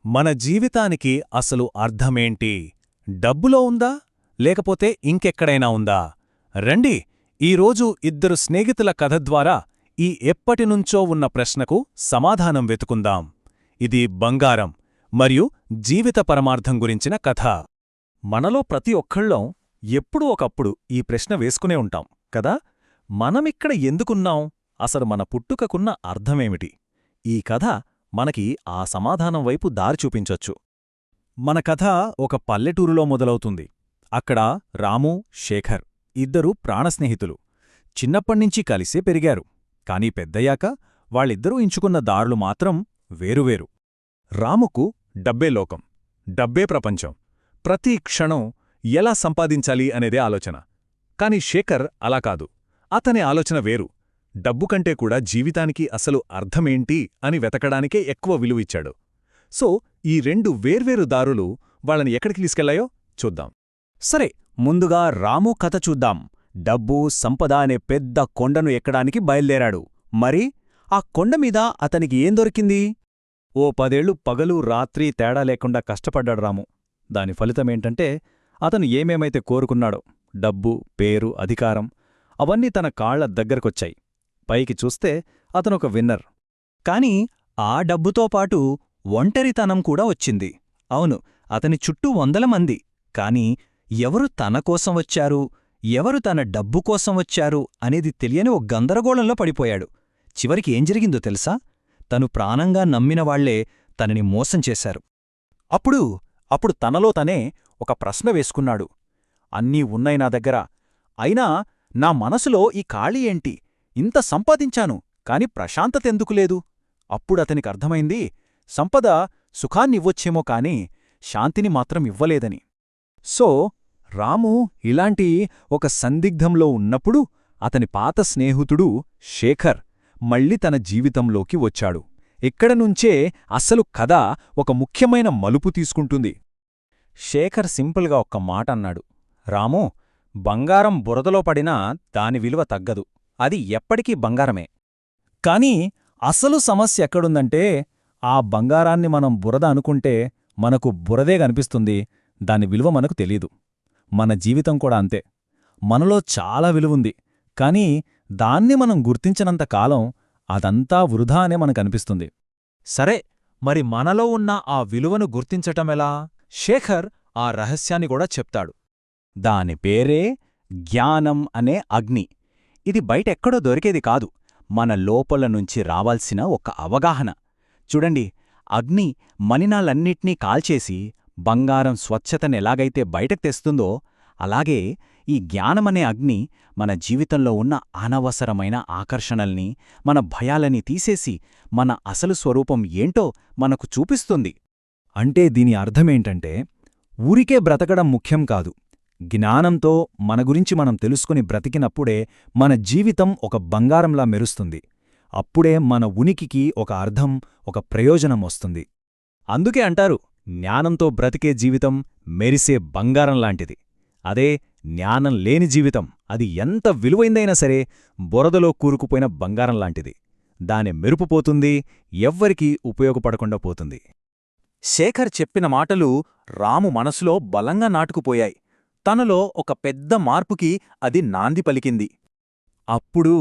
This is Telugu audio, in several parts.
మన జీవితానికి అసలు అర్థమేంటి? డబ్బులో ఉందా లేకపోతే ఇంకెక్కడైనా ఉందా? రండి, ఈరోజు ఇద్దరు స్నేహితుల కథ ద్వారా ఈ ఎప్పటినుంచో ఉన్న ప్రశ్నకు సమాధానం వెతుకుందాం. ఇది బంగారం మరియు జీవిత పరమార్థం గురించిన కథ. మనలో ప్రతి ఒక్కళ్ళం ఎప్పుడూ ఒకప్పుడు ఈ ప్రశ్న వేసుకునే ఉంటాం కదా. మనమిక్కడ ఎందుకున్నాం? అసలు మన పుట్టుకకున్న అర్థమేమిటి? ఈ కథ మనకి ఆ సమాధానం వైపు దారి చూపించొచ్చు. మన కథ ఒక పల్లెటూరులో మొదలవుతుంది. అక్కడ రాము, శేఖర్ ఇద్దరూ ప్రాణస్నేహితులు. చిన్నప్పణ్నించి కలిసే పెరిగారు. కాని పెద్దయ్యాక వాళ్ళిద్దరూ ఎంచుకున్న దారులు మాత్రం వేరువేరు. రాముకు డబ్బే లోకం, డబ్బే ప్రపంచం. ప్రతి క్షణం ఎలా సంపాదించాలి అనేదే ఆలోచన. కాని శేఖర్ అలా కాదు. అతని ఆలోచన వేరు. డబ్బు కంటే కూడా జీవితానికి అసలు అర్థమేంటి అని వెతకడానికే ఎక్కువ విలువిచ్చాడు. సో ఈ రెండు వేర్వేరు దారులు వాళ్ళని ఎక్కడికి తీసుకెళ్లాయో చూద్దాం. సరే, ముందుగా రాము కథ చూద్దాం. డబ్బు, సంపద అనే పెద్ద కొండను ఎక్కడానికి బయల్దేరాడు. మరి ఆ కొండమీద అతనికి ఏం దొరికింది? ఓ 10 ఏళ్లు పగలు రాత్రి తేడా లేకుండా కష్టపడ్డాడు రాము. దాని ఫలితమేంటంటే అతను ఏమేమైతే కోరుకున్నాడో డబ్బు, పేరు, అధికారం అవన్నీ తన కాళ్ల దగ్గరకొచ్చాయి. పైకి చూస్తే అతనొక విన్నర్. కాని ఆ డబ్బుతో పాటు ఒంటరితనం కూడా వచ్చింది. అవును, అతని చుట్టూ 100 మంది. కాని ఎవరు తన కోసం వచ్చారు, ఎవరు తన డబ్బు కోసం వచ్చారు అనేది తెలియని ఓ గందరగోళంలో పడిపోయాడు. చివరికి ఏం జరిగిందో తెలుసా? తను ప్రాణంగా నమ్మినవాళ్లే తనని మోసం చేశారు. అప్పుడు తనలో తనే ఒక ప్రశ్న వేసుకున్నాడు. అన్నీ ఉన్నాయి నా దగ్గర, అయినా నా మనసులో ఈ ఖాళీ ఏంటి? ఇంత సంపాదించాను, కాని ప్రశాంతతెందుకు లేదు? అప్పుడతనికి అర్థమైంది, సంపద సుఖాన్నివ్వొచ్చేమో కాని శాంతిని మాత్రం ఇవ్వలేదని. సో రాము ఇలాంటి ఒక సందిగ్ధంలో ఉన్నప్పుడు అతని పాత స్నేహితుడు శేఖర్ మళ్ళీ తన జీవితంలోకి వచ్చాడు. ఇక్కడనుంచే అసలు కథ ఒక ముఖ్యమైన మలుపు తీసుకుంటుంది. శేఖర్ సింపుల్గా ఒక్క మాట అన్నాడు. రాము, బంగారం బురదలో పడినా దాని విలువ తగ్గదు. అది ఎప్పటికీ బంగారమే. కాని అసలు సమస్య ఎక్కడుందంటే ఆ బంగారాన్ని మనం బురద అనుకుంటే మనకు బురదే కనిపిస్తుంది, దాని విలువ మనకు తెలీదు. మన జీవితం కూడా అంతే. మనలో చాలా విలువుంది, కాని దాన్ని మనం గుర్తించినంతకాలం అదంతా వృధా అనే మనకనిపిస్తుంది. సరే, మరి మనలో ఉన్న ఆ విలువను గుర్తించటమెలా? శేఖర్ ఆ రహస్యాన్ని కూడా చెప్తాడు. దాని పేరే జ్ఞానం అనే అగ్ని. ఇది బయటెక్కడో దొరికేది కాదు, మన లోపల నుంచి రావాల్సిన ఒక అవగాహన. చూడండి, అగ్ని మలినాలన్నిట్నీ కాల్చేసి బంగారం స్వచ్ఛతనెలాగైతే బయటకు తెస్తుందో, అలాగే ఈ జ్ఞానమనే అగ్ని మన జీవితంలో ఉన్న అనవసరమైన ఆకర్షణల్ని, మన భయాలని తీసేసి మన అసలు స్వరూపం ఏంటో మనకు చూపిస్తుంది. అంటే దీని అర్థమేంటంటే, ఊరికే బ్రతకడం ముఖ్యం కాదు. జ్ఞానంతో మన గురించి మనం తెలుసుకుని బ్రతికినప్పుడే మన జీవితం ఒక బంగారంలా మెరుస్తుంది. అప్పుడే మన ఉనికికి ఒక అర్థం, ఒక ప్రయోజనం వస్తుంది. అందుకే అంటారు, జ్ఞానంతో బ్రతికే జీవితం మెరిసే బంగారంలాంటిది. అదే జ్ఞానం లేని జీవితం, అది ఎంత విలువైందైనా సరే బురదలో కూరుకుపోయిన బంగారంలాంటిది. దాని మెరుపుపోతుంది, ఎవ్వరికీ ఉపయోగపడకుండా పోతుంది. శేఖర్ చెప్పిన మాటలు రాము మనసులో బలంగా నాటుకుపోయాయి. తనలో ఒక పెద్ద మార్పుకి అది నాంది పలికింది. అప్పుడు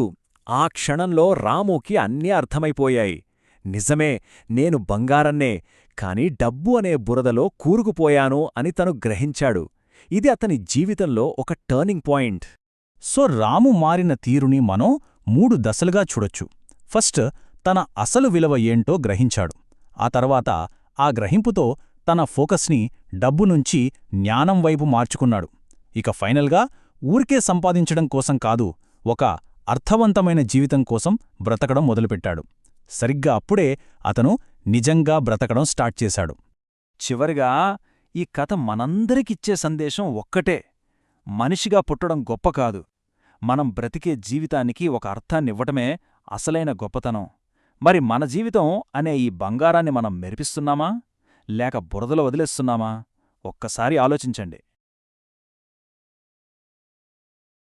ఆ క్షణంలో రాముకి అన్నీ అర్థమైపోయాయి. నిజమే, నేను బంగారన్నే, కాని డబ్బు అనే బురదలో కూరుకుపోయాను అని తను గ్రహించాడు. ఇది అతని జీవితంలో ఒక టర్నింగ్ పాయింట్. సో రాము మారిన తీరుని మనం 3 దశలుగా చూడొచ్చు. ఫస్ట్, తన అసలు విలువ ఏంటో గ్రహించాడు. ఆ తర్వాత ఆ గ్రహింపుతో తన ఫోకస్ని డబ్బు నుంచి జ్ఞానం వైపు మార్చుకున్నాడు. ఇక ఫైనల్గా ఊరికే సంపాదించడం కోసం కాదు, ఒక అర్థవంతమైన జీవితం కోసం బ్రతకడం మొదలుపెట్టాడు. సరిగ్గా అప్పుడే అతను నిజంగా బ్రతకడం స్టార్ట్ చేశాడు. చివరిగా ఈ కథ మనందరికిచ్చే సందేశం ఒక్కటే: మనిషిగా పుట్టడం గొప్ప కాదు, మనం బ్రతికే జీవితానికి ఒక అర్థాన్నివ్వటమే అసలైన గొప్పతనం. మరి మన జీవితం అనే ఈ బంగారాన్ని మనం మెరిపిస్తున్నామా లేక బురదలో వదిలేస్తున్నామా? ఒక్కసారి ఆలోచించండి.